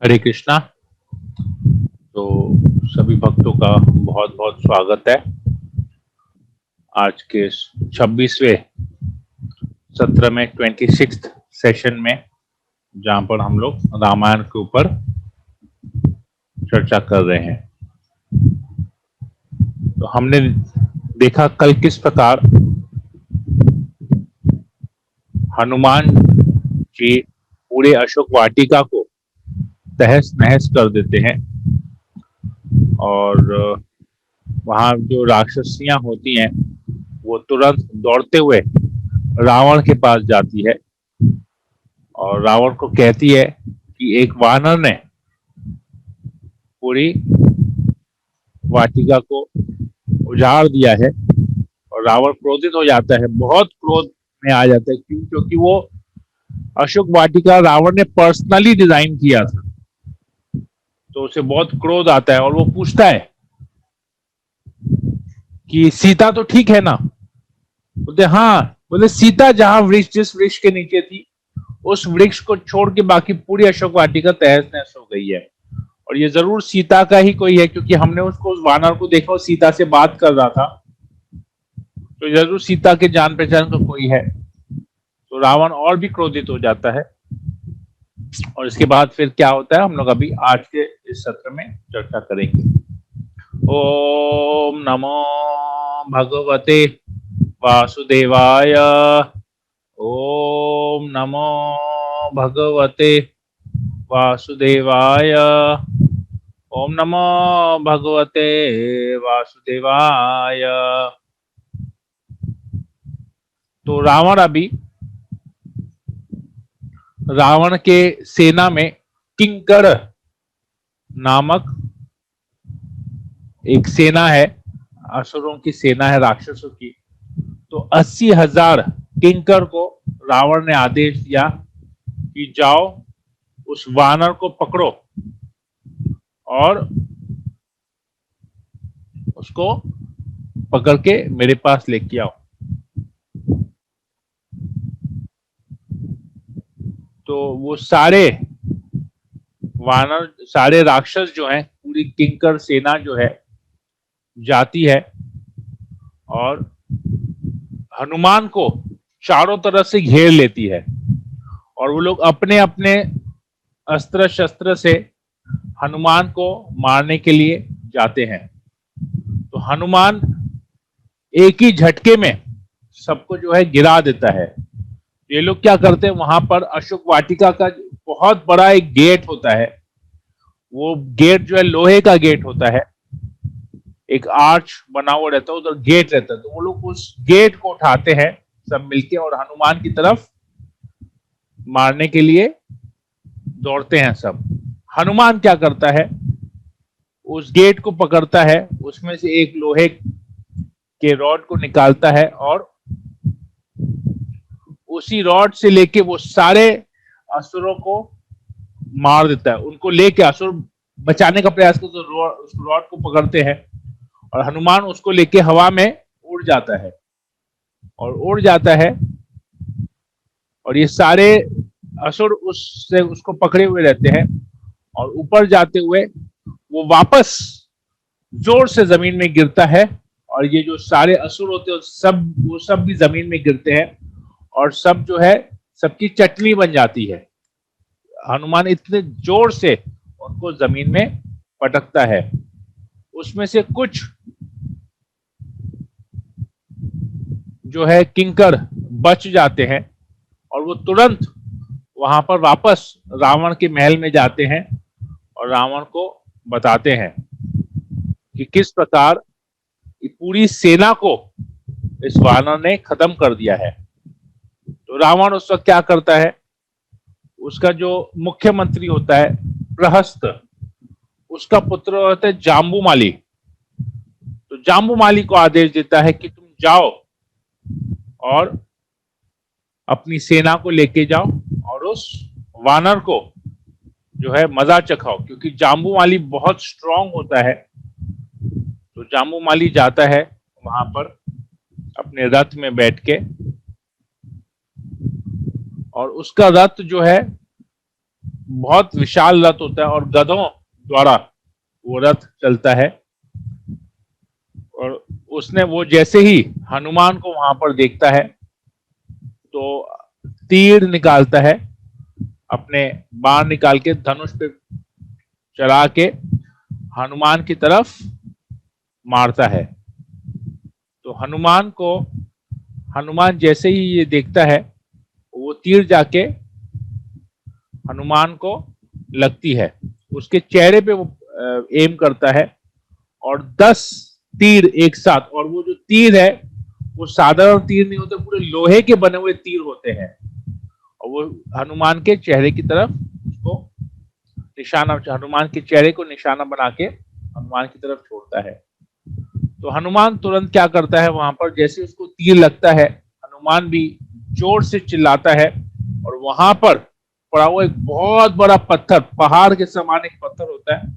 हरे कृष्णा। तो सभी भक्तों का बहुत बहुत स्वागत है आज के 26वें सत्र में 26th सेशन में, जहां पर हम लोग रामायण के ऊपर चर्चा कर रहे हैं। तो हमने देखा कल किस प्रकार हनुमान जी पूरे अशोक वाटिका को तहस नहस कर देते हैं और वहां जो राक्षसियां होती हैं वो तुरंत दौड़ते हुए रावण के पास जाती है और रावण को कहती है कि एक वानर ने पूरी वाटिका को उजाड़ दिया है। और रावण क्रोधित हो जाता है, बहुत क्रोध में आ जाता है। क्यों? क्योंकि वो अशोक वाटिका रावण ने पर्सनली डिजाइन किया था। तो उसे बहुत क्रोध आता है और वो पूछता है कि सीता तो ठीक है ना? बोलते हाँ। बोले सीता जहां वृक्ष, जिस वृक्ष के नीचे थी, उस वृक्ष को छोड़ के बाकी पूरी अशोक वाटिका तहस नहस हो गई है। और ये जरूर सीता का ही कोई है, क्योंकि हमने उसको, उस वानर को देखा, सीता से बात कर रहा था। तो जरूर सीता के जान पहचान का कोई है। तो रावण और भी क्रोधित हो जाता है। और इसके बाद फिर क्या होता है, हम लोग अभी आज के इस सत्र में चर्चा करेंगे। ओम नमो भगवते वासुदेवाय। ओम नमो भगवते वासुदेवाय। ओम नमो भगवते वासुदेवाय। तो रावण के सेना में किंकर नामक एक सेना है, असुरों की सेना है, राक्षसों की। तो 80,000 किंकर को रावण ने आदेश दिया कि जाओ उस वानर को पकड़ो और उसको पकड़ के मेरे पास लेके आओ। तो वो सारे वानर, सारे राक्षस जो हैं, पूरी किंकर सेना जो है जाती है और हनुमान को चारों तरफ से घेर लेती है। और वो लोग अपने अपने अस्त्र शस्त्र से हनुमान को मारने के लिए जाते हैं। तो हनुमान एक ही झटके में सबको जो है गिरा देता है। ये लोग क्या करते हैं, वहां पर अशोक वाटिका का बहुत बड़ा एक गेट होता है। वो गेट जो है लोहे का गेट होता है, एक आर्च बना हुआ रहता है, उधर गेट रहता है। तो वो लोग उस गेट को उठाते हैं सब मिलके और हनुमान की तरफ मारने के लिए दौड़ते हैं सब। हनुमान क्या करता है, उस गेट को पकड़ता है, उसमें से एक लोहे के रॉड को निकालता है और उसी रॉड से लेके वो सारे असुरों को मार देता है। उनको लेके असुर बचाने का प्रयास करते, तो उस रॉड को पकड़ते हैं और हनुमान उसको लेके हवा में उड़ जाता है और उड़ जाता है। और ये सारे असुर उससे उसको पकड़े हुए रहते हैं और ऊपर जाते हुए वो वापस जोर से जमीन में गिरता है। और ये जो सारे असुर होते हैं वो सब भी जमीन में गिरते हैं और सब जो है सबकी चटनी बन जाती है। हनुमान इतने जोर से उनको जमीन में पटकता है। उसमें से कुछ जो है किंकर बच जाते हैं और वो तुरंत वहां पर वापस रावण के महल में जाते हैं और रावण को बताते हैं कि किस प्रकार पूरी सेना को इस वानर ने खत्म कर दिया है। तो रावण उस वक्त क्या करता है, उसका जो मुख्यमंत्री होता है प्रहस्त, उसका पुत्र होता है जाम्बूमाली। तो जाम्बूमाली को आदेश देता है कि तुम जाओ और अपनी सेना को लेके जाओ और उस वानर को जो है मजा चखाओ, क्योंकि जाम्बूमाली बहुत स्ट्रांग होता है। तो जाम्बूमाली जाता है वहां पर अपने रथ में बैठ के, और उसका रथ जो है बहुत विशाल रथ होता है और गधों द्वारा वो रथ चलता है। और उसने वो जैसे ही हनुमान को वहां पर देखता है तो तीर निकालता है, अपने बाण निकाल के धनुष पे चढ़ा के हनुमान की तरफ मारता है। तो हनुमान जैसे ही ये देखता है, वो तीर जाके हनुमान को लगती है, उसके चेहरे पे वो एम करता है और 10 तीर एक साथ, और वो जो तीर है वो साधारण तीर नहीं होते, पूरे लोहे के बने हुए तीर होते हैं, और वो हनुमान के चेहरे की तरफ उसको निशाना, हनुमान के चेहरे को निशाना बना के हनुमान की तरफ छोड़ता है। तो हनुमान तुरंत क्या करता है, वहां पर जैसे उसको तीर लगता है, हनुमान भी जोर से चिल्लाता है, और वहां पर पड़ा हुआ एक बहुत बड़ा पत्थर, पहाड़ के समान एक पत्थर होता है,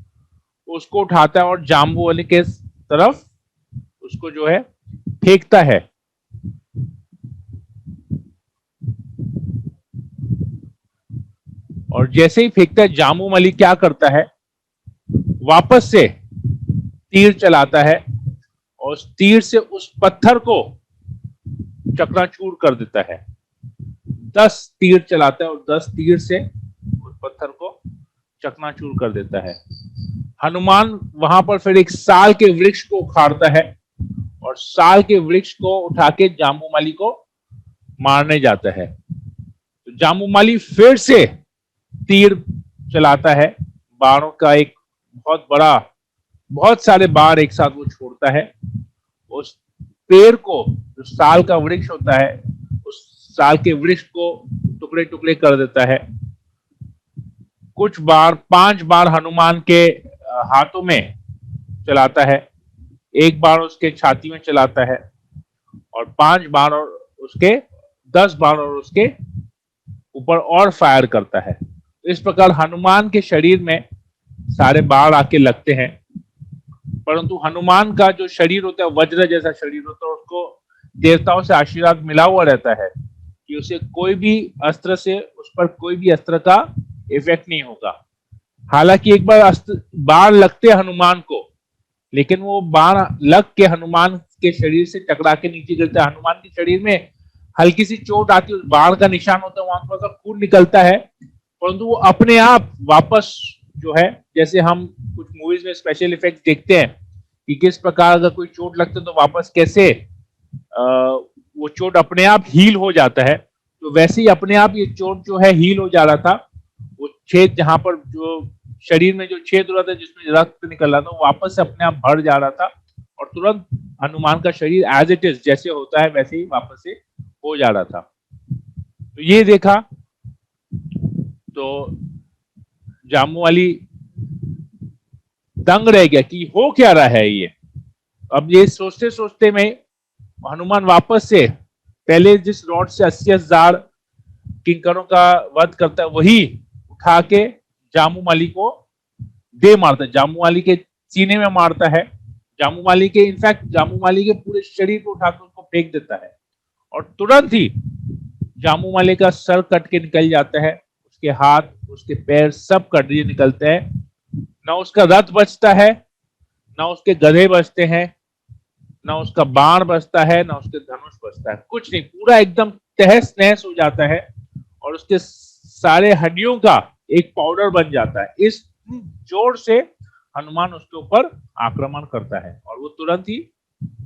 उसको उठाता है और जाम्बूवाली के तरफ उसको जो है फेंकता है। और जैसे ही फेंकता है, जामुमली क्या करता है, वापस से तीर चलाता है और उस तीर से उस पत्थर को चकनाचूर कर देता है। 10 तीर चलाता है और 10 तीर से उस पत्थर को चकनाचूर कर देता है। हनुमान वहां पर फिर एक साल के वृक्ष को उखाड़ता है और साल के वृक्ष को उठा के जामुमाली को मारने जाता है। तो जामुमाली फिर से तीर चलाता है, बाणों का एक बहुत सारे बाण एक साथ वो छोड़ता है। उस पेड़ को, जो साल का वृक्ष होता है, उस साल के वृक्ष को टुकड़े टुकड़े कर देता है। कुछ बार 5 बार हनुमान के हाथों में चलाता है, एक बार उसके छाती में चलाता है, और 5 बार और उसके 10 बार और उसके ऊपर और फायर करता है। इस प्रकार हनुमान के शरीर में सारे बाण आके लगते हैं, परंतु हनुमान का जो शरीर होता है वज्र जैसा शरीर होता है, उसको देवताओं से आशीर्वाद मिला हुआ रहता है कि उसे कोई भी अस्त्र से, उस पर कोई भी अस्त्र का इफेक्ट नहीं होगा। हालांकि एक बार बाण लगते हनुमान को, लेकिन वो बाण लग के हनुमान के शरीर से टकरा के नीचे गिरता है। हनुमान के शरीर में हल्की सी चोट आती है, उस बाण का निशान होता है, वहां थोड़ा सा खून निकलता है, परंतु वो अपने आप वापस जो है, जैसे हम कुछ मूवीज में स्पेशल इफेक्ट देखते हैं कि किस प्रकार अगर कोई चोट लगता है तो वापस कैसे वो चोट अपने आप हील हो जाता है, तो वैसे ही अपने आप ये चोट जो है हील हो जा रहा था। वो छेद जहां पर जो शरीर में जो छेद हो रहा था, जिसमें रक्त निकल रहा था, वो वापस से अपने आप भर जा रहा था, और तुरंत हनुमान का शरीर एज इट इज जैसे होता है वैसे ही वापस से हो जा रहा था। तो ये देखा तो जामुवाली दंग रह गया कि हो क्या रहा है ये। अब ये सोचते सोचते में हनुमान वापस से पहले जिस रॉड से 80,000 किंकरों का वध करता है, वही उठा के जामुमाली को दे मारता है, जामुमाली के सीने में मारता है। जामुमाली के इनफैक्ट जामुमाली के पूरे शरीर को उठाकर उसको फेंक देता है, और तुरंत ही जामुमाली का सर कट के निकल जाता है, उसके हाथ, उसके पैर सब कट दिए निकलते हैं। ना उसका रथ बचता है, ना उसके गधे बचते हैं, ना उसका बाण बचता है, ना उसके धनुष बचता है, कुछ नहीं, पूरा एकदम तहस नहस हो जाता है, और उसके सारे हड्डियों का एक पाउडर बन जाता है। इस जोर से हनुमान उसके ऊपर आक्रमण करता है और वो तुरंत ही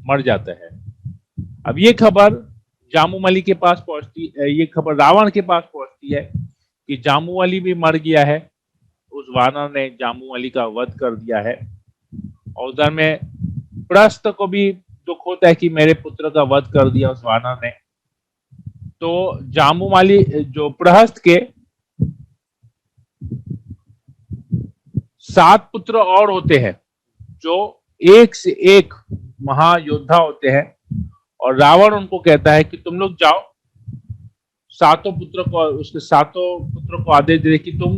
मर जाता है। अब ये खबर जामुमली के पास पहुंचती है, ये खबर रावण के पास पहुंचती है कि जामुमली भी मर गया है, उस वानर ने जामुमली का वध कर दिया है। और उधर में प्रस्थ को भी दुख होता है कि मेरे पुत्र का वध कर दिया उस वानर ने। तो जामुमली जो प्रहस्त के 7 पुत्र और होते हैं जो एक से एक महायोद्धा होते हैं, और रावण उनको कहता है कि तुम लोग जाओ, सातों पुत्रों को आदेश दे कि तुम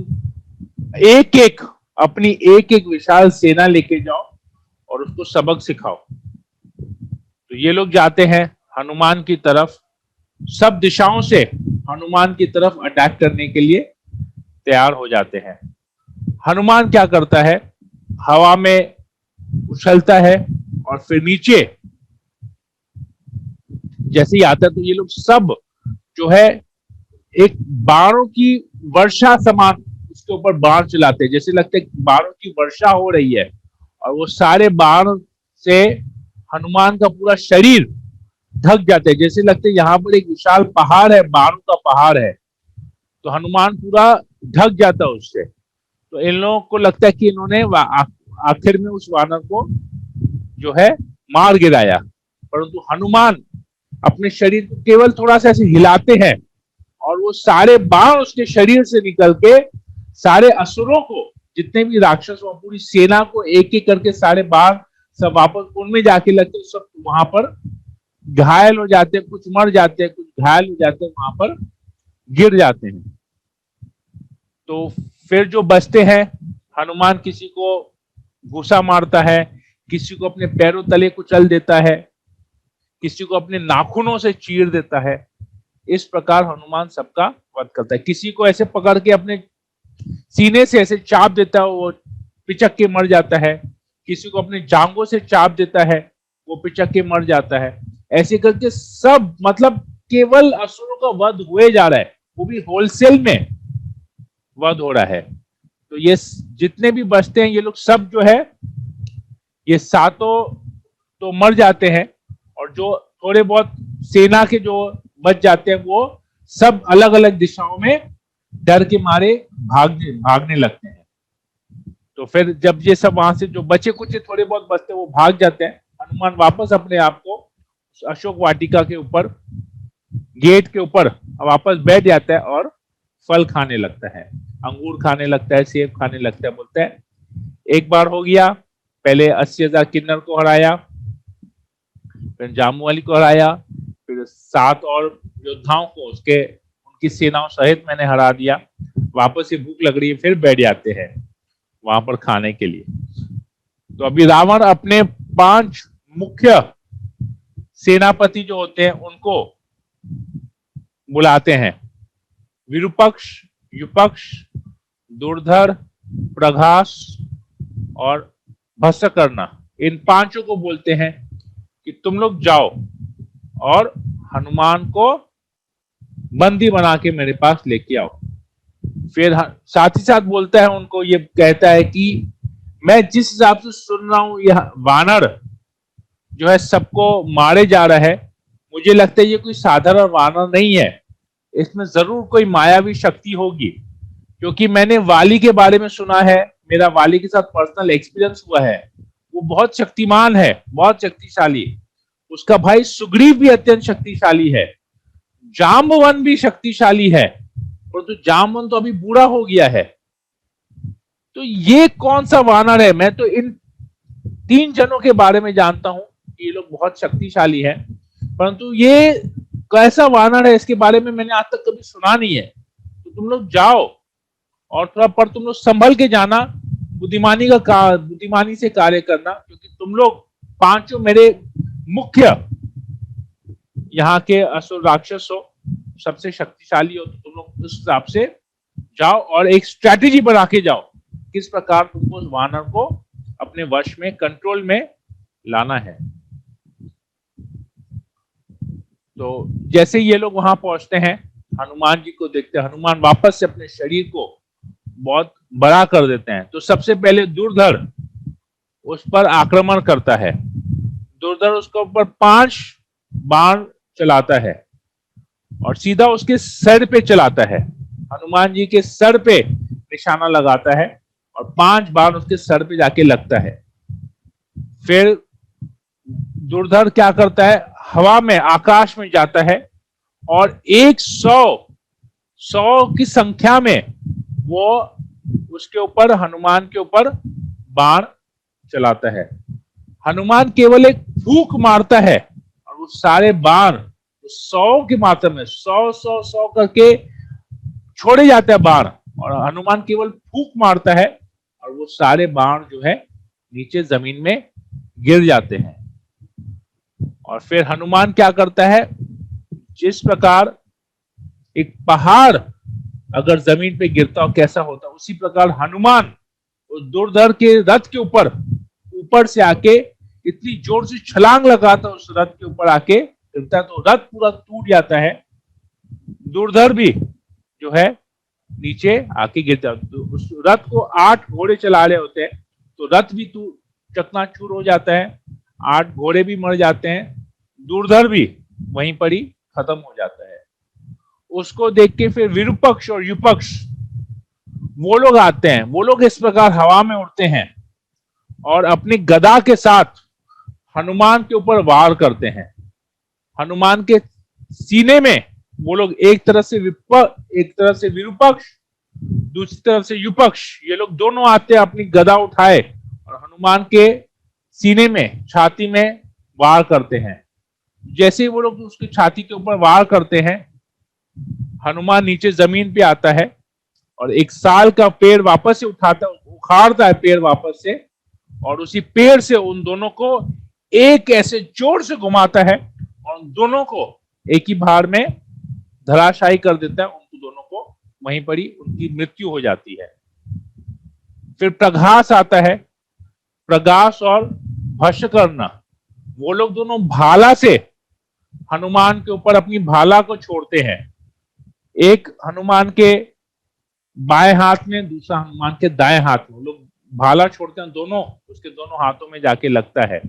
एक एक अपनी एक एक विशाल सेना लेके जाओ और उसको सबक सिखाओ। तो ये लोग जाते हैं हनुमान की तरफ, सब दिशाओं से हनुमान की तरफ अटैक करने के लिए तैयार हो जाते हैं। हनुमान क्या करता है, हवा में उछलता है और फिर नीचे जैसे ही आता है तो ये लोग सब जो है एक बाणों की वर्षा समान उसके ऊपर बाण चलाते हैं, जैसे लगता है बाणों की वर्षा हो रही है। और वो सारे बाण से हनुमान का पूरा शरीर ढक जाता है, जैसे लगता है यहाँ पर एक विशाल पहाड़ है, बाणों का पहाड़ है। तो हनुमान पूरा ढक जाता है उससे। तो इन लोगों को लगता है कि इन्होंने आखिर में उस वानर को जो है मार गिराया, परंतु हनुमान अपने शरीर को केवल थोड़ा सा ऐसे हिलाते हैं और वो सारे बाण उसके शरीर से निकल के सारे असुरों को, जितने भी राक्षस हो, पूरी सेना को एक एक करके सारे बाण सब वापस उनमें जाके लगते, सब वहां पर घायल हो जाते हैं, कुछ मर जाते हैं, कुछ घायल हो जाते हैं, वहां पर गिर जाते हैं। तो फिर जो बचते हैं, हनुमान किसी को घूसा मारता है, किसी को अपने पैरों तले कुचल देता है, किसी को अपने नाखूनों से चीर देता है। इस प्रकार हनुमान सबका वध करता है। किसी को ऐसे पकड़ के अपने सीने से ऐसे चाप देता है, वो पिचक के मर जाता है। किसी को अपने जांघों से चाप देता है, वो पिचक के मर जाता है। ऐसे करके सब मतलब केवल असुरों का वध हुए जा रहा है, वो भी होलसेल में वध हो रहा है। तो ये जितने भी बचते हैं ये लोग सब जो है ये सातों तो मर जाते हैं, और जो थोड़े बहुत सेना के जो बच जाते हैं वो सब अलग अलग दिशाओं में डर के मारे भागने लगते हैं। तो फिर जब ये सब वहां से जो बचे कुछ थोड़े बहुत बचते हैं वो भाग जाते हैं, हनुमान वापस अपने आप को अशोक वाटिका के ऊपर, गेट के ऊपर वापस बैठ जाता है और फल खाने लगता है, अंगूर खाने लगता है, सेब खाने लगता है। बोलता है एक बार हो गया, पहले 80,000 किन्नर को हराया, फिर जामुवाली को हराया, फिर 7 और योद्धाओं को उसके उनकी सेनाओं सहित मैंने हरा दिया। वापस से भूख लग रही है, फिर बैठ जाते हैं वहां पर खाने के लिए। तो अभी रावण अपने 5 मुख्य सेनापति जो होते हैं उनको बुलाते हैं, विरूपक्ष, युपक्ष, दुर्धर, प्रघास और भस्सकर्णा। इन 5 को बोलते हैं कि तुम लोग जाओ और हनुमान को बंदी बना के मेरे पास लेके आओ। फिर साथ ही साथ बोलता है उनको, ये कहता है कि मैं जिस हिसाब से सुन रहा हूं यह वानर जो है सबको मारे जा रहा है, मुझे लगता है ये कोई साधारण वानर नहीं है, इसमें जरूर कोई मायावी शक्ति होगी। क्योंकि मैंने वाली के बारे में सुना है, मेरा वाली के साथ पर्सनल एक्सपीरियंस हुआ है, वो बहुत शक्तिमान है, बहुत शक्तिशाली। उसका भाई सुग्रीव भी अत्यंत शक्तिशाली है, जाम्बवन भी शक्तिशाली है, परंतु जाम्बवन तो अभी बूढ़ा हो गया है। तो ये कौन सा वानर है? मैं तो इन 3 जनों के बारे में जानता हूं कि ये लोग बहुत शक्तिशाली है, परंतु ये कैसा वानर है इसके बारे में मैंने आज तक कभी सुना नहीं है। तो तुम लोग जाओ और थोड़ा पर तुम लोग संभल के जाना, बुद्धिमानी से कार्य करना, क्योंकि तुम लोग 5 मेरे मुख्य यहाँ के असुर राक्षस हो, सबसे शक्तिशाली हो, तो तुम लोग उस हिसाब से जाओ और एक स्ट्रैटेजी बना के जाओ किस प्रकार तुमको उस वानर को अपने वश में, कंट्रोल में लाना है। तो जैसे ये लोग वहां पहुंचते हैं, हनुमान जी को देखते हैं, हनुमान वापस से अपने शरीर को बहुत बड़ा कर देते हैं। तो सबसे पहले दुर्धर उस पर आक्रमण करता है, दुर्धर उसके ऊपर 5 बाण चलाता है और सीधा उसके सर पे चलाता है, हनुमान जी के सर पे निशाना लगाता है और 5 बाण उसके सर पे जाके लगता है। फिर दुर्धर क्या करता है, हवा में, आकाश में जाता है और 100 की संख्या में वो उसके ऊपर, हनुमान के ऊपर बाण चलाता है। हनुमान केवल एक फूंक मारता है और वो सारे बाण 100 की मात्रा में 100 करके छोड़े जाते हैं बाण, और हनुमान केवल फूंक मारता है और वो सारे बाण जो है नीचे जमीन में गिर जाते हैं। और फिर हनुमान क्या करता है, जिस प्रकार एक पहाड़ अगर जमीन पे गिरता हो कैसा होता, उसी प्रकार हनुमान उस दुर्धर के रथ के ऊपर से आके इतनी जोर से छलांग लगाता उस रथ के ऊपर आके गिरता है, तो रथ पूरा टूट जाता है। दुर्धर भी जो है नीचे आके गिरता है। तो उस रथ को 8 घोड़े चला रहे होते हैं, तो रथ भी चकनाचूर हो जाता है, 8 घोड़े भी मर जाते हैं, दुर्धर भी वहीं पर ही खत्म हो जाता है। उसको देख के फिर विरूपक्ष और युपक्ष वो लोग आते हैं। वो लोग इस प्रकार हवा में उड़ते हैं और अपनी गदा के साथ हनुमान के ऊपर वार करते हैं। हनुमान के सीने में वो लोग एक तरफ से विरूपक्ष, दूसरी तरफ से युपक्ष, ये लोग दोनों आते हैं अपनी गदा उठाए और हनुमान के सीने में, छाती में वार करते हैं। जैसे ही वो लोग उसकी छाती के ऊपर वार करते हैं, हनुमान नीचे जमीन पे आता है और एक साल का पेड़ वापस से उखाड़ता है पेड़ वापस से, और उसी पेड़ से उन दोनों को एक ऐसे जोर से घुमाता है और उन दोनों को एक ही भार में धराशायी कर देता है। उन दोनों को वहीं पर ही उनकी मृत्यु हो जाती है। फिर प्रघास आता है। प्रघास और भस्मकर्ण, वो लोग दोनों भाला से हनुमान के ऊपर अपनी भाला को छोड़ते हैं। एक हनुमान के बाएं हाथ में, दूसरा हनुमान के दाएं हाथ में। वो लोग भाला छोड़ते हैं, दोनों उसके दोनों हाथों में जाके लगता है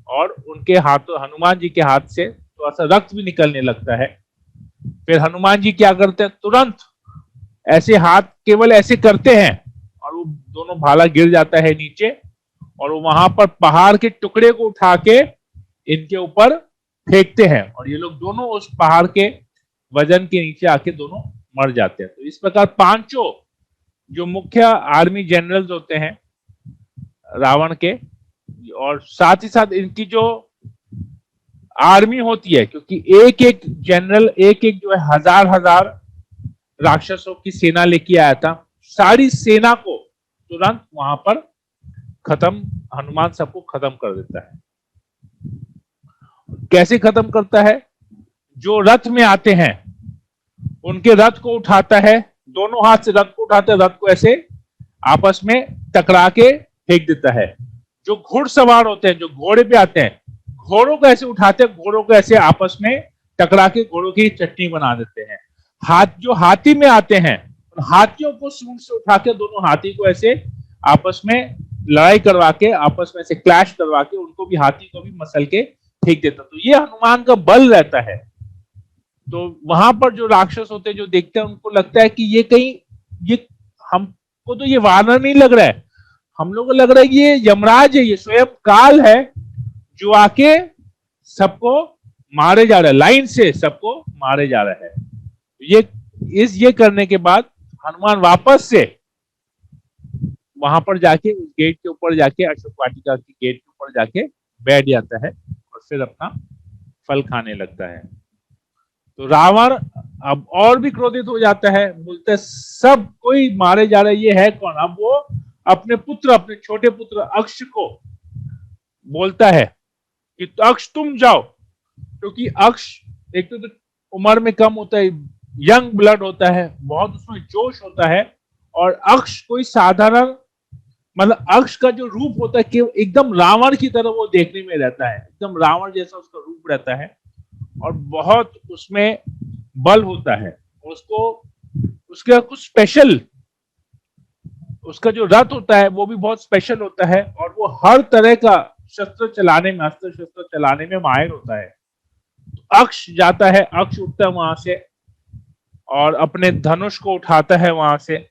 और उनके हाथों, हनुमान जी के हाथ से थोड़ा सा रक्त भी निकलने लगता है। फिर हनुमान जी क्या करते हैं, तुरंत ऐसे हाथ केवल ऐसे करते हैं और वो दोनों भाला गिर जाता है नीचे, और वो वहां पर पहाड़ के टुकड़े को उठा के इनके ऊपर फेंकते हैं और ये लोग दोनों उस पहाड़ के वजन के नीचे आके दोनों मर जाते हैं। तो इस प्रकार पांचों जो मुख्य आर्मी जनरल्स होते हैं रावण के, और साथ ही साथ इनकी जो आर्मी होती है, क्योंकि एक एक जनरल एक एक जो है हजार राक्षसों की सेना लेके आया था, सारी सेना को तुरंत वहां पर खत्म, हनुमान सबको खत्म कर देता है। कैसे खत्म करता है, जो रथ में आते हैं उनके रथ को उठाता है, दोनों हाथ से रथ को उठाता है, रथ को ऐसे आपस में टकरा के फेंक देता है। जो घुड़सवार होते हैं, जो घोड़े पे आते हैं, घोड़ों को ऐसे उठाते हैं, घोड़ों को ऐसे आपस में टकरा के घोड़ों की चटनी बना देते हैं। जो हाथी में आते हैं, उन हाथियों को सूंड से उठा के दोनों हाथी को ऐसे आपस में लड़ाई करवा के, आपस में ऐसे क्लैश करवा के उनको भी, हाथी को भी मसल के फेंक देता। तो ये हनुमान का बल रहता है। तो वहां पर जो राक्षस होते हैं, जो देखते हैं, उनको लगता है कि ये कहीं, ये हमको तो ये वानर नहीं लग रहा है, हम लोग को लग रहा है ये यमराज है, ये स्वयं काल है जो आके सबको मारे जा रहा है, लाइन से सबको मारे जा रहा है। ये करने के बाद हनुमान वापस से वहां पर जाके उस गेट के ऊपर जाके, अशोक वाटिका की गेट के ऊपर जाके बैठ जाता है और फिर अपना फल खाने लगता है। तो रावण अब और भी क्रोधित हो जाता है, बोलते सब कोई मारे जा रहा है, ये है कौन। अब वो अपने पुत्र, अपने छोटे पुत्र अक्ष को बोलता है कि तो अक्ष तुम जाओ, क्योंकि अक्ष एक तो उम्र में कम होता है, यंग ब्लड होता है, बहुत उसमें जोश होता है, और अक्ष कोई साधारण, मतलब अक्ष का जो रूप होता है कि एकदम रावण की तरह वो देखने में रहता है, एकदम रावण जैसा उसका रूप रहता है और बहुत उसमें बल होता है। उसको उसका कुछ स्पेशल, उसका जो रथ होता है वो भी बहुत स्पेशल होता है और वो हर तरह का शस्त्र चलाने में, अस्त्र शस्त्र चलाने में माहिर होता है। तो अक्ष जाता है, अक्ष उठता है वहां से और अपने धनुष को उठाता है वहां से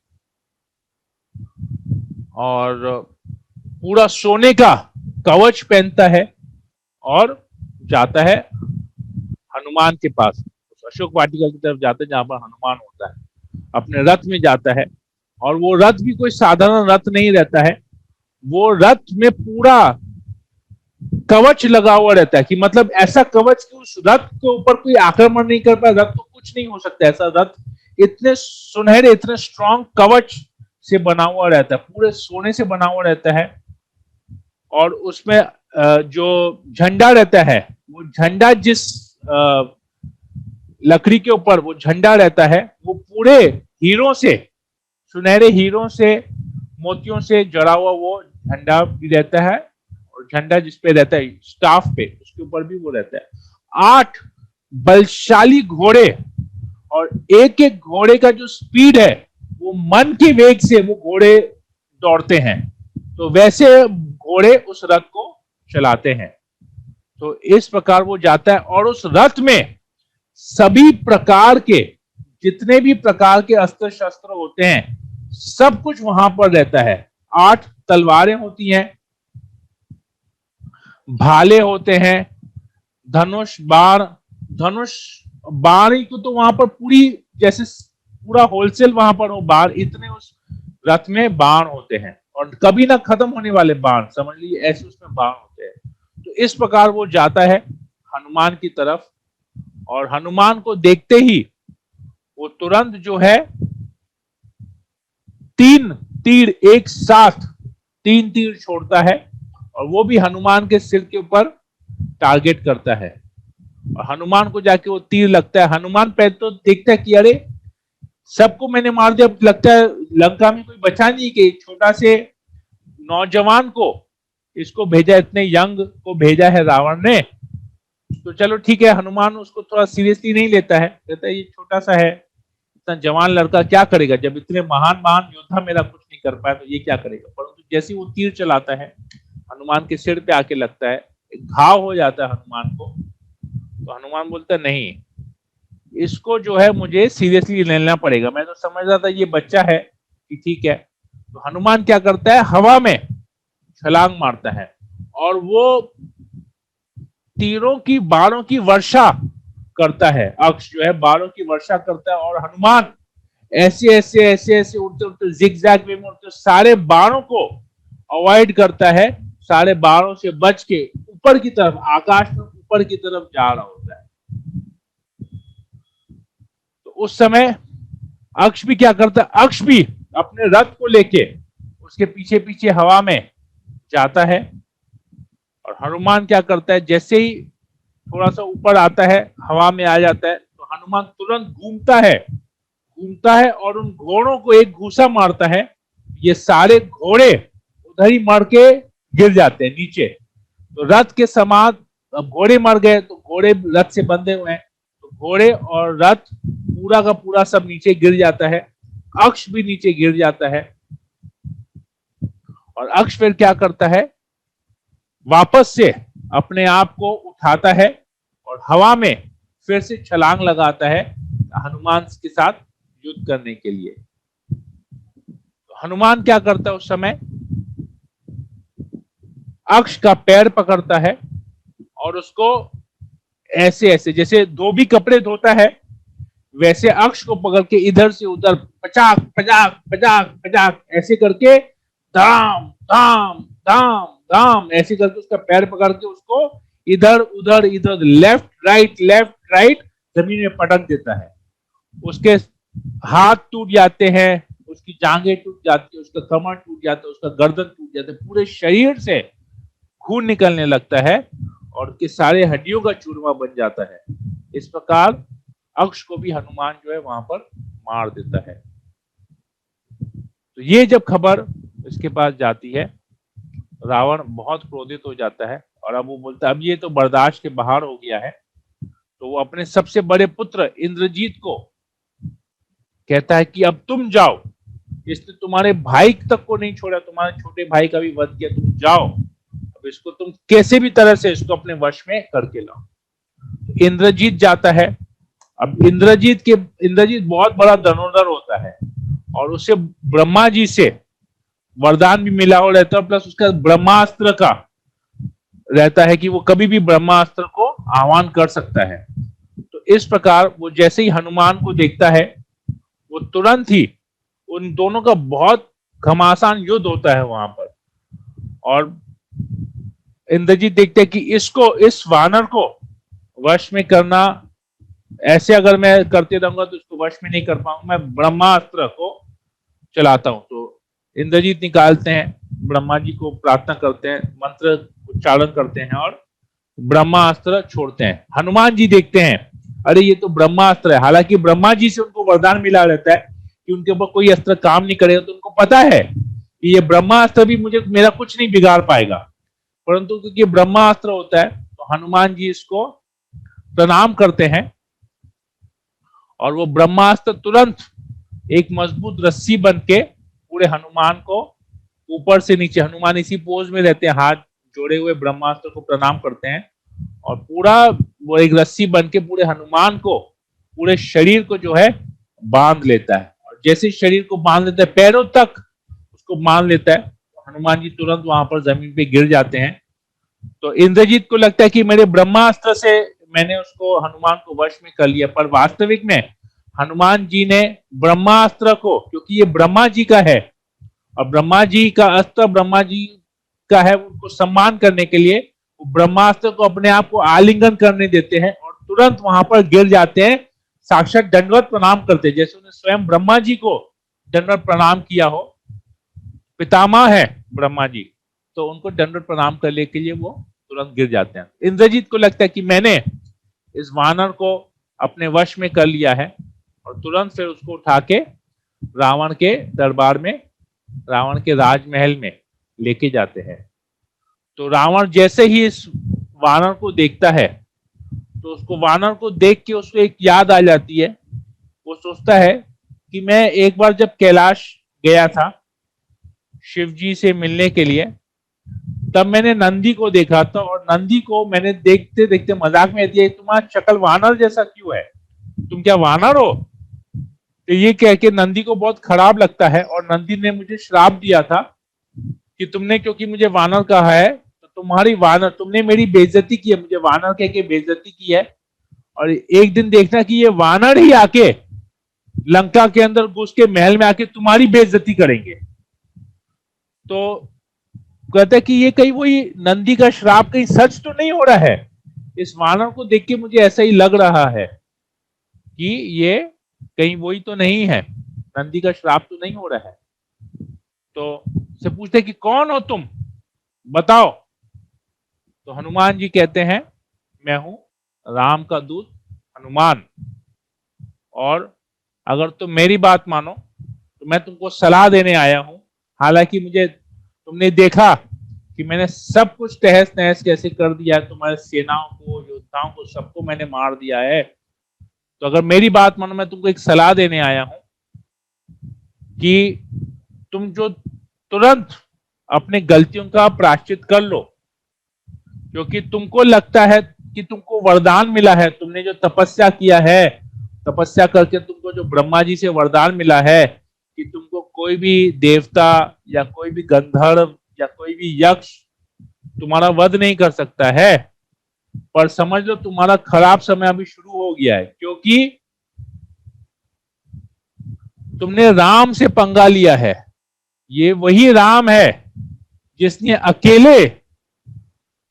और पूरा सोने का कवच पहनता है और जाता है हनुमान के पास, अशोक वाटिका की तरफ जाता है जहां पर हनुमान होता है, अपने रथ में जाता है। और वो रथ भी कोई साधारण रथ नहीं रहता है, वो रथ में पूरा कवच लगा हुआ रहता है, कि मतलब ऐसा कवच कि उस रथ के ऊपर कोई आक्रमण नहीं कर पाए, रथ तो कुछ नहीं हो सकता। ऐसा रथ इतने सुनहरे, इतने स्ट्रॉन्ग कवच से बना हुआ रहता है, पूरे सोने से बना हुआ रहता है। और उसमें जो झंडा रहता है, वो झंडा जिस लकड़ी के ऊपर वो झंडा रहता है, वो पूरे हीरों से, सुनहरे हीरों से, मोतियों से जड़ा हुआ वो झंडा भी रहता है, और झंडा जिसपे रहता है स्टाफ पे, उसके ऊपर भी वो रहता है। 8 बलशाली घोड़े, और एक एक घोड़े का जो स्पीड है वो मन के वेग से वो घोड़े दौड़ते हैं, तो वैसे घोड़े उस रथ को चलाते हैं। तो इस प्रकार वो जाता है, और उस रथ में सभी प्रकार के, जितने भी प्रकार के अस्त्र शस्त्र होते हैं, सब कुछ वहां पर रहता है। 8 तलवारें होती हैं, भाले होते हैं, धनुष बाण ही को तो वहां पर पूरी, जैसे पूरा होलसेल वहां पर हो बाण, इतने उस रथ में बाण होते हैं, और कभी ना खत्म होने वाले बाण, समझ लीजिए ऐसे उसमें बाण होते हैं। तो इस प्रकार वो जाता है हनुमान की तरफ, और हनुमान को देखते ही वो तुरंत जो है 3 तीर एक साथ, 3 तीर छोड़ता है, और वो भी हनुमान के सिर के ऊपर टारगेट करता है, और हनुमान को जाके वो तीर लगता है। हनुमान पहले तो देखता है कि अरे सबको मैंने मार दिया, लगता है लंका में कोई बचा नहीं, कि छोटा से नौजवान को इसको भेजा, इतने यंग को भेजा है रावण ने, तो चलो ठीक है। हनुमान उसको थोड़ा सीरियसली नहीं लेता है, कहता है ये छोटा सा है, इतना जवान लड़का क्या करेगा, जब इतने महान महान योद्धा मेरा कुछ नहीं कर पाया तो ये क्या करेगा। परंतु जैसे वो तीर चलाता है, हनुमान के सिर पे आके लगता है, एक घाव हो जाता है हनुमान को, तो हनुमान बोलता है नहीं, इसको जो है मुझे सीरियसली लेना पड़ेगा, मैं तो समझ रहा था ये बच्चा है कि ठीक है। तो हनुमान क्या करता है, हवा में छलांग मारता है, और वो तीरों की बाणों की वर्षा करता है। अक्ष जो है बाणों की वर्षा करता है, और हनुमान ऐसे ऐसे ऐसे ऐसे उड़ते उड़ते जिगजैग वे में उड़ते सारे बाणों को अवॉइड करता है, सारे बाणों से बच के ऊपर की तरफ, आकाश में ऊपर की तरफ जा रहा होता है। तो उस समय अक्ष भी क्या करता है, अक्ष भी अपने रथ को लेके उसके पीछे पीछे हवा में जाता है, और हनुमान क्या करता है, जैसे ही थोड़ा सा ऊपर आता है, हवा में आ जाता है, तो हनुमान तुरंत घूमता है और उन घोड़ों को एक घूसा मारता है। ये सारे घोड़े उधर ही मर के गिर जाते हैं नीचे। तो रथ के समान, अब घोड़े मर गए तो घोड़े रथ से बंधे हुए हैं, तो घोड़े और रथ पूरा का पूरा सब नीचे गिर जाता है, अक्ष भी नीचे गिर जाता है। और अक्ष फिर क्या करता है, वापस से अपने आप को उठाता है और हवा में फिर से छलांग लगाता है हनुमान के साथ युद्ध करने के लिए। तो हनुमान क्या करता है उस समय, अक्ष का पैर पकड़ता है और उसको ऐसे ऐसे, जैसे धोबी कपड़े धोता है वैसे अक्ष को पकड़ के इधर से उधर पचाक पचाक पचाक पचाक ऐसे करके धाम धाम धाम धाम ऐसे करके उसका पैर पकड़ के उसको इधर उधर इधर लेफ्ट राइट जमीन में पटक देता है। उसके हाथ टूट जाते हैं, उसकी जांघें टूट जाती है, उसका कमर टूट जाता है, उसका गर्दन टूट जाता है, पूरे शरीर से खून निकलने लगता है और उसके सारे हड्डियों का चूरमा बन जाता है। इस प्रकार अक्ष को भी हनुमान जो है वहां पर मार देता है। तो ये जब खबर इसके पास जाती है, रावण बहुत क्रोधित हो जाता है और अब वो बोलता है अब ये तो बर्दाश्त के बाहर हो गया है। तो वो अपने सबसे बड़े पुत्र इंद्रजीत को कहता है कि अब तुम जाओ, इसने तुम्हारे भाई तक को नहीं छोड़ा, तुम्हारे छोटे भाई का भी वध किया, तुम जाओ, अब इसको तुम कैसे भी तरह से इसको अपने वश में करके लाओ। इंद्रजीत जाता है। अब इंद्रजीत बहुत बड़ा धनुर्धर होता है और उसे ब्रह्मा जी से वरदान भी मिला हो रहता है, प्लस उसका ब्रह्मास्त्र का रहता है कि वो कभी भी ब्रह्मास्त्र को आह्वान कर सकता है। तो इस प्रकार वो जैसे ही हनुमान को देखता है वो तुरंत ही उन दोनों का बहुत घमासान युद्ध होता है वहां पर। और इंद्रजीत देखते हैं कि इसको, इस वानर को वश में करना, ऐसे अगर मैं करते रहूंगा तो इसको वश में नहीं कर पाऊंगा, मैं ब्रह्मास्त्र को चलाता हूं। तो इंद्रजीत निकालते हैं, ब्रह्मा जी को प्रार्थना करते हैं, मंत्र उच्चारण करते हैं और ब्रह्मास्त्र छोड़ते हैं। हनुमान जी देखते हैं अरे ये तो ब्रह्मास्त्र है, हालांकि ब्रह्मा जी से उनको वरदान मिला रहता है कि उनके ऊपर कोई अस्त्र काम नहीं करेगा, तो उनको पता है कि ये ब्रह्मास्त्र भी मुझे मेरा कुछ नहीं बिगाड़ पाएगा। परंतु क्योंकि ब्रह्मास्त्र होता है तो हनुमान जी इसको प्रणाम करते हैं और वो ब्रह्मास्त्र तुरंत एक मजबूत रस्सी बन के पूरे हनुमान को ऊपर से नीचे, हनुमान इसी पोज में रहते हैं, हाथ जोड़े हुए ब्रह्मास्त्र को प्रणाम करते हैं और पूरा वो एक रस्सी बन के पूरे हनुमान को, पूरे शरीर को जो है बांध लेता है। और जैसे शरीर को बांध लेता है, पैरों तक उसको बांध लेता है, तो हनुमान जी तुरंत वहां पर जमीन पे गिर जाते हैं। तो इंद्रजीत को लगता है कि मेरे ब्रह्मास्त्र से मैंने उसको, हनुमान को वश में कर लिया, पर वास्तविक में हनुमान जी ने ब्रह्मास्त्र को, क्योंकि ये ब्रह्मा जी का है और ब्रह्मा जी का अस्त्र ब्रह्मा जी का है, उनको सम्मान करने के लिए वो ब्रह्मास्त्र को अपने आप को आलिंगन करने देते हैं और तुरंत वहां पर गिर जाते हैं, साक्षात दंडवत प्रणाम करते हैं, जैसे उन्हें स्वयं ब्रह्मा जी को दंडवत प्रणाम किया हो। पितामह है ब्रह्मा जी, तो उनको दंडवत प्रणाम करने के लिए वो तुरंत गिर जाते हैं। इंद्रजीत को लगता है कि मैंने इस वानर को अपने वश में कर लिया है और तुरंत फिर उसको उठा के रावण के दरबार में, रावण के राजमहल में लेके जाते हैं। तो रावण जैसे ही इस वानर को देखता है तो उसको, वानर को देख के उसको एक याद आ जाती है। वो सोचता है कि मैं एक बार जब कैलाश गया था शिव जी से मिलने के लिए, तब मैंने नंदी को देखा था और नंदी को मैंने देखते देखते मजाक में दिया, तुम्हारा शक्ल वानर जैसा क्यों है, तुम क्या वानर हो? तो ये कह के नंदी को बहुत खराब लगता है और नंदी ने मुझे श्राप दिया था कि तुमने क्योंकि मुझे वानर कहा है तो तुम्हारी वानर, तुमने मेरी बेइज्जती की है, मुझे वानर कह के बेइज्जती की है और एक दिन देखना कि ये वानर ही आके लंका के अंदर घुस के महल में आके तुम्हारी बेइज्जती करेंगे। तो कहता है कि ये कहीं वही नंदी का श्राप कहीं सच तो नहीं हो रहा है, इस वानर को देख के मुझे ऐसा ही लग रहा है कि ये कहीं वही तो नहीं है, नंदी का श्राप तो नहीं हो रहा है। तो से पूछते कि कौन हो तुम, बताओ। तो हनुमान जी कहते हैं मैं हूं राम का दूत हनुमान, और अगर तुम मेरी बात मानो तो मैं तुमको सलाह देने आया हूं। हालांकि मुझे, तुमने देखा कि मैंने सब कुछ तहस नहस कैसे कर दिया है, तुम्हारे सेनाओं को, योद्धाओं को, सबको मैंने मार दिया है। तो अगर मेरी बात मानो, मैं तुमको एक सलाह देने आया हूं कि तुम जो तुरंत अपने गलतियों का प्रायश्चित कर लो, क्योंकि तुमको लगता है कि तुमको वरदान मिला है, तुमने जो तपस्या किया है, तपस्या करके तुमको जो ब्रह्मा जी से वरदान मिला है कि तुमको कोई भी देवता या कोई भी गंधर्व या कोई भी यक्ष तुम्हारा वध नहीं कर सकता है। पर समझ लो तुम्हारा खराब समय अभी शुरू हो गया है, क्योंकि तुमने राम से पंगा लिया है। ये वही राम है जिसने अकेले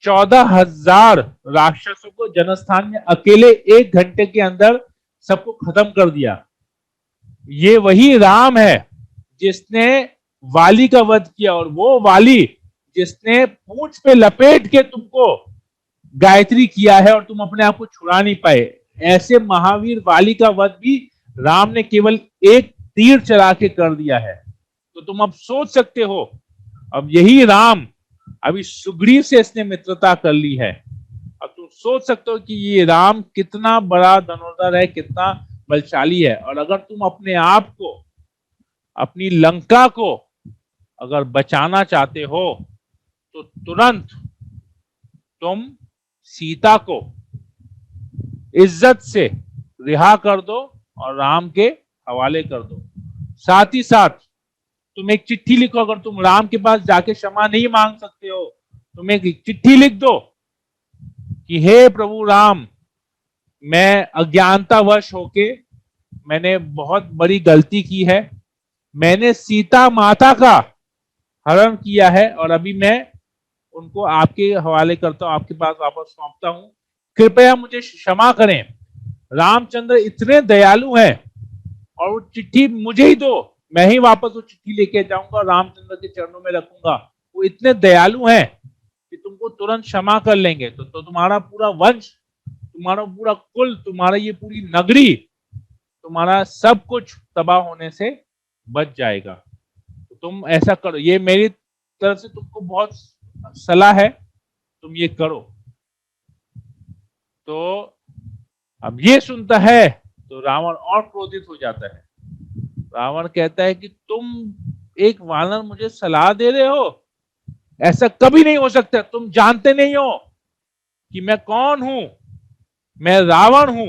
14,000 राक्षसों को जनस्थान में अकेले 1 घंटे के अंदर सबको खत्म कर दिया। ये वही राम है जिसने वाली का वध किया, और वो वाली जिसने पूंछ पे लपेट के तुमको गायत्री किया है और तुम अपने आप को छुड़ा नहीं पाए। ऐसे महावीर वाली का वध भी राम ने केवल एक तीर चला के कर दिया है। तो तुम अब सोच सकते हो, अब यही राम, अभी सुग्रीव से इसने मित्रता कर ली है, अब तुम सोच सकते हो कि ये राम कितना बड़ा धनुर्धर है, कितना बलशाली है। और अगर तुम अपने आप को, अपनी लंका को अगर बचाना चाहते हो तो तुरंत तुम सीता को इज्जत से रिहा कर दो और राम के हवाले कर दो। साथ ही साथ तुम एक चिट्ठी लिखो, अगर तुम राम के पास जाके क्षमा नहीं मांग सकते हो, तुम एक चिट्ठी लिख दो कि हे प्रभु राम, मैं अज्ञानतावश होके मैंने बहुत बड़ी गलती की है, मैंने सीता माता का हरण किया है और अभी मैं उनको आपके हवाले करता हूं, आपके पास वापस सौंपता हूं, कृपया मुझे क्षमा करें। रामचंद्र इतने दयालु हैं और वो चिट्ठी मुझे ही दो, मैं ही वापस वो चिट्ठी लेके जाऊंगा और रामचंद्र के चरणों में रखूंगा। वो इतने दयालु हैं कि तुमको तुरंत क्षमा कर लेंगे। तो तुम्हारा पूरा वंश, तुम्हारा पूरा कुल, तुम्हारा ये पूरी नगरी, तुम्हारा सब कुछ तबाह होने से बच जाएगा। तो तुम ऐसा करो, ये मेरी तरफ से तुमको बहुत सलाह है, तुम ये करो। तो अब ये सुनता है तो रावण और क्रोधित हो जाता है। रावण कहता है कि तुम एक वानर मुझे सलाह दे रहे हो, ऐसा कभी नहीं हो सकता। तुम जानते नहीं हो कि मैं कौन हूं। मैं रावण हूं,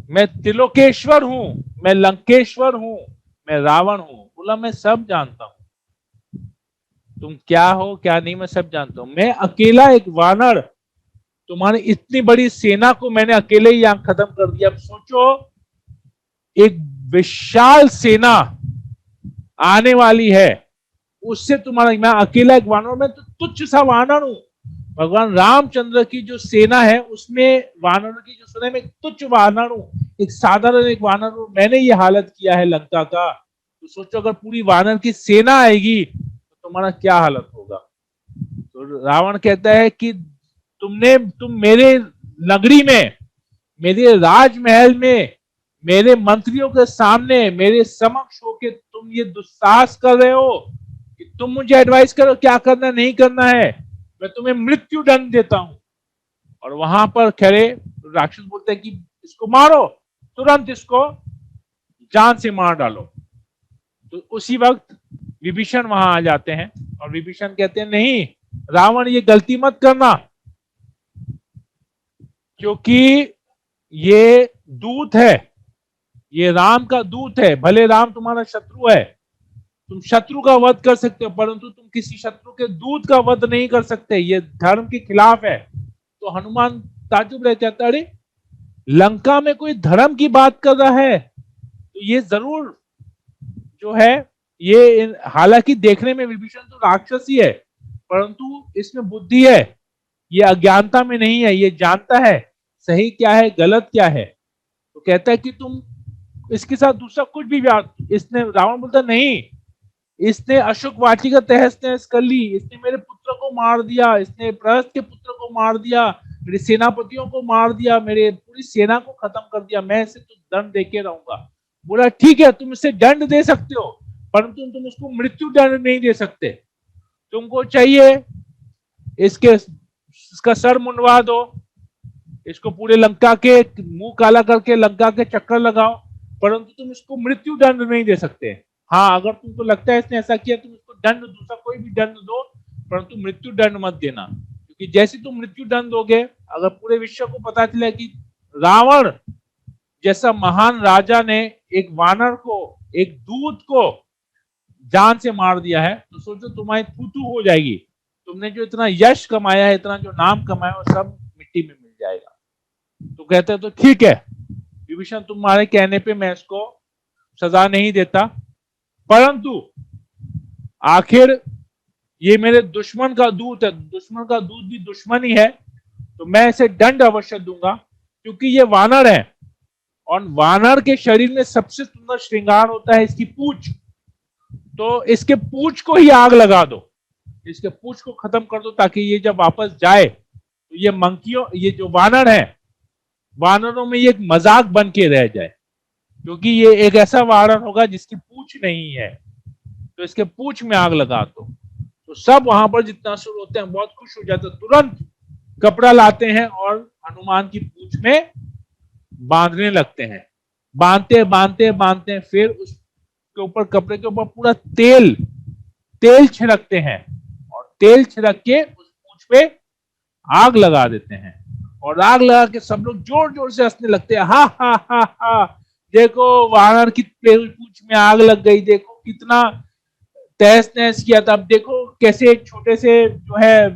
मैं त्रिलोकेश्वर हूं, मैं लंकेश्वर हूं, मैं रावण हूं। बोला मैं सब जानता हूं, तुम क्या हो क्या नहीं मैं सब जानता हूं। मैं अकेला एक वानर, तुम्हारी इतनी बड़ी सेना को मैंने अकेले ही यहां खत्म कर दिया। अब सोचो, एक विशाल सेना आने वाली है, उससे तुम्हारा, मैं अकेला एक वानर, मैं तो तुच्छ सा वानर हूं। भगवान रामचंद्र की जो सेना है उसमें वानरों की जो सेना में तुच्छ वानर हूं, एक साधारण एक वानर हूं। मैंने ये हालत किया है लंका का। तो सोचो अगर पूरी वानर की सेना आएगी तो तुम्हारा क्या हालत होगा। तो रावण कहता है कि तुम मेरे नगरी में, मेरे राजमहल में, मेरे मंत्रियों के सामने, मेरे समक्ष होके तुम ये दुस्साहस कर रहे हो कि तुम मुझे एडवाइस करो क्या करना नहीं करना है। मैं तुम्हें मृत्यु दंड देता हूं। और वहां पर खड़े राक्षस बोलते हैं कि इसको मारो, तुरंत इसको जान से मार डालो। तो उसी वक्त विभीषण वहां आ जाते हैं और विभीषण कहते हैं नहीं रावण ये गलती मत करना, क्योंकि ये दूत है, ये राम का दूत है। भले राम तुम्हारा शत्रु है, तुम शत्रु का वध कर सकते हो, परंतु तुम किसी शत्रु के दूत का वध नहीं कर सकते, ये धर्म के खिलाफ है। तो हनुमान ताजुब रह जाता, अरे लंका में कोई धर्म की बात कर रहा है तो ये जरूर जो है, ये हालांकि देखने में विभीषण तो राक्षस ही है, परंतु इसमें बुद्धि है, ये अज्ञानता में नहीं है, ये जानता है सही क्या है गलत क्या है। तो कहता है कि तुम इसके साथ दूसरा कुछ भी, इसने, रावण बोलता नहीं, इसने अशोक वाटिका तहस नहस कर ली, इसने मेरे पुत्र को मार दिया, इसने प्रहस्त के पुत्र को मार दिया, मेरे सेनापतियों को मार दिया, मेरे पूरी सेना को खत्म कर दिया, मैं इसे तो दंड देके रहूंगा। बोला ठीक है तुम इसे दंड दे सकते हो, परंतु तुम उसको मृत्यु दंड नहीं दे सकते। तुमको चाहिए इसके इसका सर मुंडवा दो, इसको पूरे लंका के मुंह काला करके लंका के चक्कर लगाओ, परंतु तुम इसको मृत्यु दंड नहीं दे सकते। हाँ अगर तुमको लगता है इसने ऐसा किया, तुम इसको दंड, दूसरा कोई भी दंड दो, परंतु मृत्यु दंड मत देना। क्योंकि जैसे तुम मृत्यु दंड दोगे, अगर पूरे विश्व को पता चला कि रावण जैसा महान राजा ने एक वानर को, एक दूत को जान से मार दिया है, तो सोचो तुम्हारी थू थू हो जाएगी। तुमने जो इतना यश कमाया है, इतना जो नाम कमाया, वो सब मिट्टी में मिल जाएगा। तो कहते हैं तो ठीक है विभीषण, तुम्हारे कहने पे मैं इसको सजा नहीं देता, परंतु आखिर ये मेरे दुश्मन का दूत है, दुश्मन का दूत भी दुश्मन ही है, तो मैं इसे दंड अवश्य दूंगा। क्योंकि ये वानर है और वानर के शरीर में सबसे सुंदर श्रृंगार होता है इसकी पूंछ, तो इसके पूंछ को ही आग लगा दो, इसके पूंछ को खत्म कर दो, ताकि ये जब वापस जाए तो ये मंकियों, ये जो वानर है, वानरों में ये एक मजाक बन के रह जाए। क्योंकि ये एक ऐसा वानर होगा जिसकी पूंछ नहीं है, तो इसके पूंछ में आग लगा दो। तो सब वहां पर जितना असुर होते हैं बहुत खुश हो जाते हैं, तुरंत कपड़ा लाते हैं और हनुमान की पूंछ में बांधने लगते हैं। बांधते बांधते बांधते फिर उसके ऊपर, कपड़े के ऊपर पूरा तेल तेल छिड़कते हैं और तेल छिड़क के उस पूंछ पे आग लगा देते हैं। और आग लगा के सब लोग जोर जोर से हंसने लगते हैं, हा हा हा हा, देखो वानर की पूंछ में आग लग गई, देखो कितना तहस नहस किया था। अब देखो कैसे एक छोटे से जो है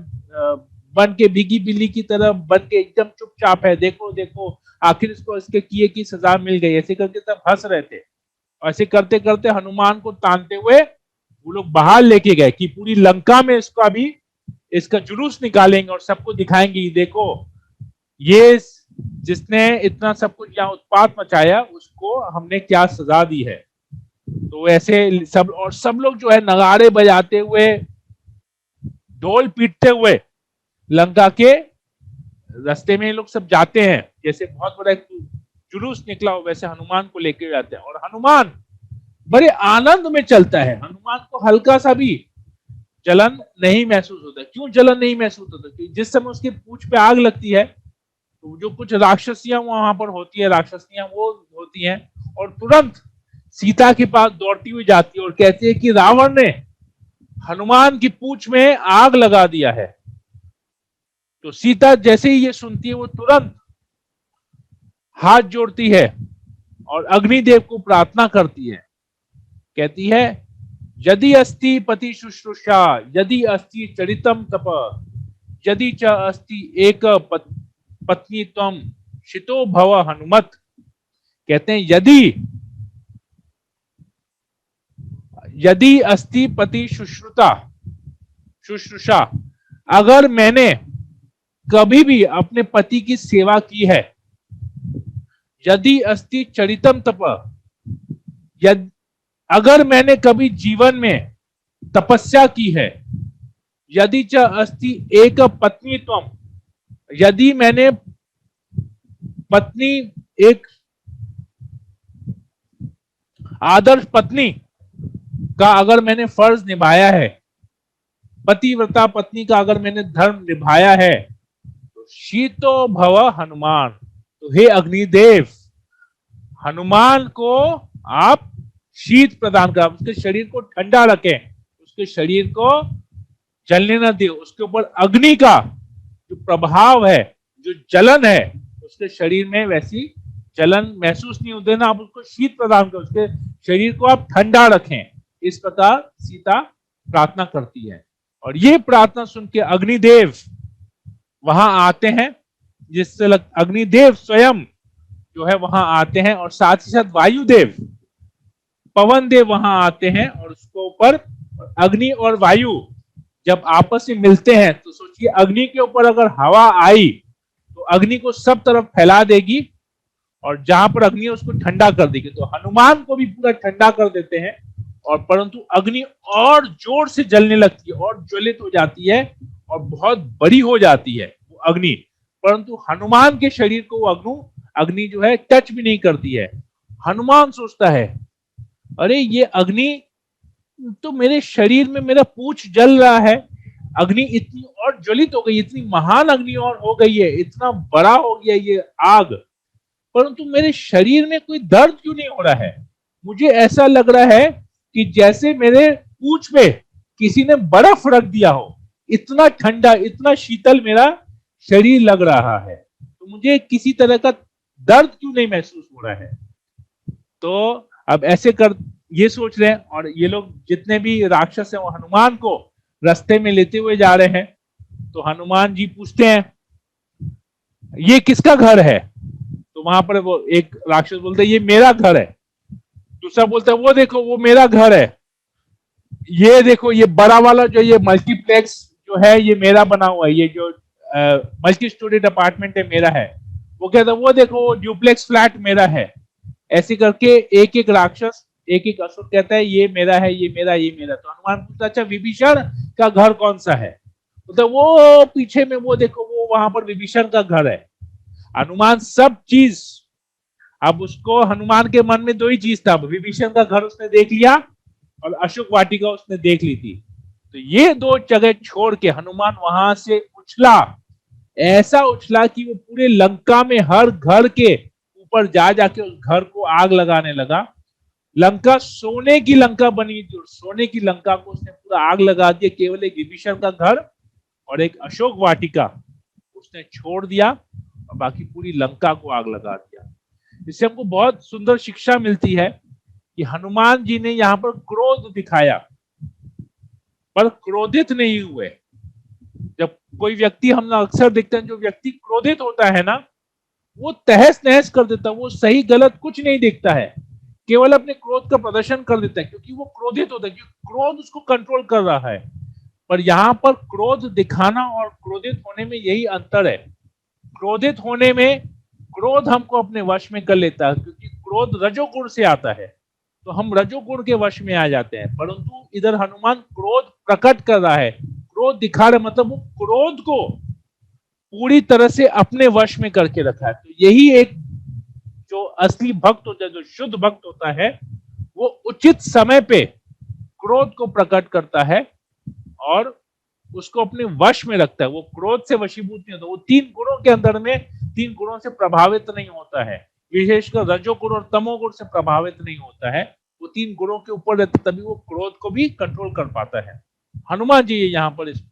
बन के, भीगी बिल्ली की तरह बन के एकदम चुपचाप है, देखो देखो आखिर इसको इसके किए की सजा मिल गई। ऐसे करके सब हंस रहे थे। ऐसे करते करते हनुमान को तानते हुए वो लोग बाहर लेके गए कि पूरी लंका में इसको अभी इसका जुलूस निकालेंगे और सबको दिखाएंगे, देखो ये जिसने इतना सब कुछ यहाँ उत्पात मचाया उसको हमने क्या सजा दी है। तो ऐसे सब, और सब लोग जो है नगाड़े बजाते हुए, ढोल पीटते हुए लंका के रास्ते में लोग सब जाते हैं, जैसे बहुत बड़ा एक जुलूस निकला हो वैसे हनुमान को लेकर जाते हैं। और हनुमान बड़े आनंद में चलता है। हनुमान को हल्का सा भी जलन नहीं महसूस होता। क्यों जलन नहीं महसूस होता? क्योंकि जिस समय उसकी पूंछ पे आग लगती है तो जो कुछ राक्षसियां वहां पर होती है, राक्षसियां वो होती हैं और तुरंत सीता के पास दौड़ती हुई जाती है और कहती है कि रावण ने हनुमान की पूंछ में आग लगा दिया है। तो सीता जैसे ही ये सुनती है वो तुरंत हाथ जोड़ती है और अग्निदेव को प्रार्थना करती है। कहती है यदि अस्ति पति शुश्रूषा, यदि अस्ति चरितम तप, यदि च अस्ति एक पत्नी त्वम शितो भव हनुमत। कहते हैं यदि अस्ति पति शुश्रूषा, अगर मैंने कभी भी अपने पति की सेवा की है, यदि अस्ति चरितम तप, अगर मैंने कभी जीवन में तपस्या की है, यदि च अस्ति एक पत्नी त्वम, यदि मैंने पत्नी एक आदर्श पत्नी का अगर मैंने फर्ज निभाया है, पतिव्रता पत्नी का अगर मैंने धर्म निभाया है, तो शीतो भव हनुमान, तो हे अग्निदेव हनुमान को आप शीत प्रदान कर, उसके शरीर को ठंडा रखें, उसके शरीर को जलने न दे, उसके ऊपर अग्नि का जो प्रभाव है, जो जलन है, उसके शरीर में वैसी जलन महसूस नहीं होते ना, आप उसको शीत प्रदान करें, उसके शरीर को आप ठंडा रखें। इस प्रकार सीता प्रार्थना करती है और ये प्रार्थना सुन के अग्निदेव वहां आते हैं, जिससे अग्निदेव स्वयं जो है वहां आते हैं और साथ ही साथ वायुदेव, पवन देव वहां आते हैं और उसके ऊपर अग्नि और वायु जब आपस में मिलते हैं तो सोचिए अग्नि के ऊपर अगर हवा आई तो अग्नि को सब तरफ फैला देगी और जहां पर अग्नि है उसको ठंडा कर देगी। तो हनुमान को भी पूरा ठंडा कर देते हैं और परंतु अग्नि और जोर से जलने लगती है और ज्वलित हो जाती है और बहुत बड़ी हो जाती है वो अग्नि, परंतु हनुमान के शरीर को वो अग्नि जो है टच भी नहीं करती है। हनुमान सोचता है अरे ये अग्नि तो मेरे शरीर में, मेरा पूंछ जल रहा है, अग्नि इतनी और ज्वलित हो गई, इतनी महान अग्नि और हो गई है, इतना बड़ा हो गया ये आग, परंतु मेरे शरीर में कोई दर्द क्यों नहीं हो रहा है? मुझे ऐसा लग रहा है कि जैसे मेरे पूंछ पे किसी ने बर्फ रख दिया हो, इतना ठंडा, इतना शीतल मेरा शरीर लग रहा है, तो मुझे किसी तरह का दर्द क्यों नहीं महसूस हो रहा है? तो अब ऐसे कर ये सोच रहे हैं और ये लोग जितने भी राक्षस हैं वो हनुमान को रास्ते में लेते हुए जा रहे हैं। तो हनुमान जी पूछते हैं ये किसका घर है? तो वहां पर वो एक राक्षस बोलते है ये मेरा घर है, दूसरा बोलता है वो देखो वो मेरा घर है, ये देखो ये बड़ा वाला जो ये मल्टीप्लेक्स जो है ये मेरा बना हुआ है, ये जो मल्टी स्टोरेज अपार्टमेंट है मेरा है। वो कहता है वो देखो वो ड्यूप्लेक्स फ्लैट मेरा है। ऐसे करके एक एक राक्षस, एक एक असुर कहता है ये मेरा है, ये मेरा, ये मेरा। तो हनुमान पूछता अच्छा विभीषण का घर कौन सा है? तो वो पीछे में वो देखो वो वहां पर विभीषण का घर है। हनुमान सब चीज, अब उसको हनुमान के मन में दो ही चीज था, विभीषण का घर उसने देख लिया और अशोक वाटिका उसने देख ली थी। तो ये दो जगह छोड़ के हनुमान वहां से उछला, ऐसा उछला कि वो पूरे लंका में हर घर के ऊपर जा जाके उस घर को आग लगाने लगा। लंका सोने की लंका बनी थी और सोने की लंका को उसने पूरा आग लगा दिया। केवल एक विभीषण का घर और एक अशोक वाटिका उसने छोड़ दिया और बाकी पूरी लंका को आग लगा दिया। इससे हमको बहुत सुंदर शिक्षा मिलती है कि हनुमान जी ने यहाँ पर क्रोध दिखाया पर क्रोधित नहीं हुए। जब कोई व्यक्ति हम अक्सर देखते हैं, जो व्यक्ति क्रोधित होता है ना वो तहस नहस कर देता है, वो सही गलत कुछ नहीं देखता है, केवल अपने क्रोध का प्रदर्शन कर देता है क्योंकि वो क्रोधित होता है, क्योंकि क्रोध उसको कंट्रोल कर रहा है। पर यहाँ पर क्रोध दिखाना और क्रोधित होने में यही अंतर है। क्रोधित होने में क्रोध हमको अपने वश में कर लेता है क्योंकि क्रोध रजोगुण से आता है, तो हम रजोगुण के वश में आ जाते हैं। परंतु इधर हनुमान क्रोध प्रकट कर रहा है, क्रोध दिखा रहा है, मतलब वो क्रोध को पूरी तरह से अपने वश में करके रखा है। तो यही एक जो असली भक्त होता है, जो शुद्ध भक्त होता है, वो उचित समय पे क्रोध को प्रकट करता है और उसको अपने वश में रखता है। वो क्रोध से वशीभूत नहीं होता, वो 3 गुणों के अंदर में 3 गुणों से प्रभावित नहीं होता है, विशेषकर रजोगुण और तमोगुण से प्रभावित नहीं होता है। वो 3 गुणों के ऊपर रहता, तभी वो क्रोध को भी कंट्रोल कर पाता है। हनुमान जी यहाँ पर इस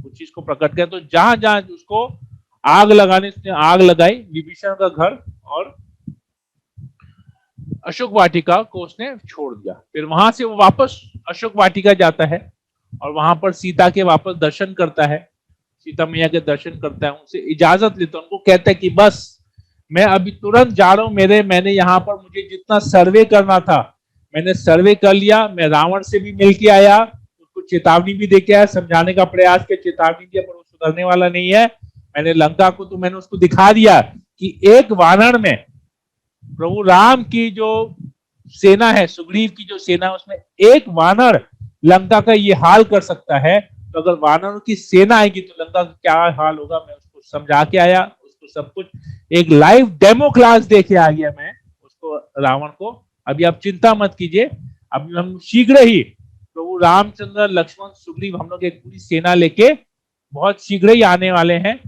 चीज को प्रकट किया। तो जहां जहां उसको आग लगाने, उसने आग लगाई विभीषण का घर और अशोक वाटिका को उसने छोड़ दिया। फिर वहां से वो वापस अशोक वाटिका जाता है और वहां पर सीता के वापस दर्शन करता है, सीता मैया के दर्शन करता है, उनसे इजाजत लेता है, उनको कहता है कि बस मैं अभी तुरंत जा रहा हूं, मैंने यहाँ पर मुझे जितना सर्वे करना था मैंने सर्वे कर लिया। मैं रावण से भी मिल के आया, उसको चेतावनी भी देके आया, समझाने का प्रयास किया, चेतावनी दिया, पर वो सुधरने वाला नहीं है। मैंने लंका को तो मैंने उसको दिखा दिया कि एक वानर में प्रभु राम की जो सेना है, सुग्रीव की जो सेना है, उसमें एक वानर लंका का ये हाल कर सकता है। तो अगर वानरों की सेना आएगी तो लंका का क्या हाल होगा, मैं उसको समझा के आया, उसको सब कुछ एक लाइव डेमो क्लास दे के आ गया मैं उसको, रावण को। अभी आप चिंता मत कीजिए, अभी हम शीघ्र ही प्रभु रामचंद्र, लक्ष्मण, सुग्रीव, हम लोग एक पूरी सेना लेके बहुत शीघ्र ही आने वाले हैं,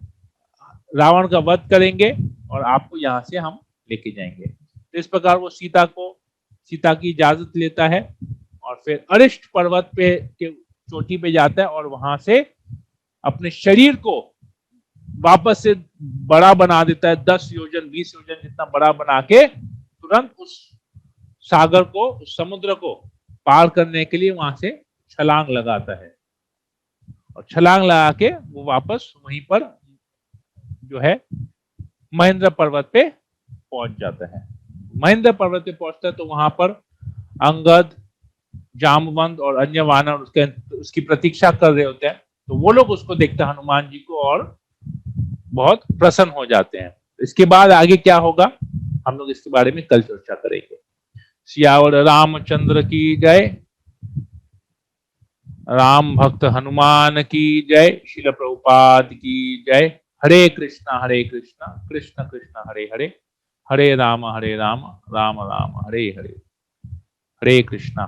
रावण का वध करेंगे और आपको यहाँ से हम लेके जाएंगे। तो इस प्रकार वो सीता की इजाजत लेता है और फिर अरिष्ट पर्वत पे के चोटी पे जाता है और वहां से अपने शरीर को वापस से बड़ा बना देता है, 10 योजन 20 योजन जितना बड़ा बना के तुरंत उस सागर को, उस समुद्र को पार करने के लिए वहां से छलांग लगाता है और छलांग लगा के वो वापस वहीं पर जो है महेंद्र पर्वत पे पहुंच जाता है। महेंद्र पर्वत पे पहुंचता है तो वहां पर अंगद, जामवंत और अन्य वानर उसकी प्रतीक्षा कर रहे होते हैं। तो वो लोग उसको देखते हैं, हनुमान जी को, और बहुत प्रसन्न हो जाते हैं। इसके बाद आगे क्या होगा हम लोग इसके बारे में कल चर्चा करेंगे। सियावर रामचंद्र की जय, राम भक्त हनुमान की जय, श्रील प्रभुपाद की जय। हरे कृष्णा कृष्ण कृष्ण हरे हरे, हरे राम राम राम हरे हरे। हरे कृष्णा।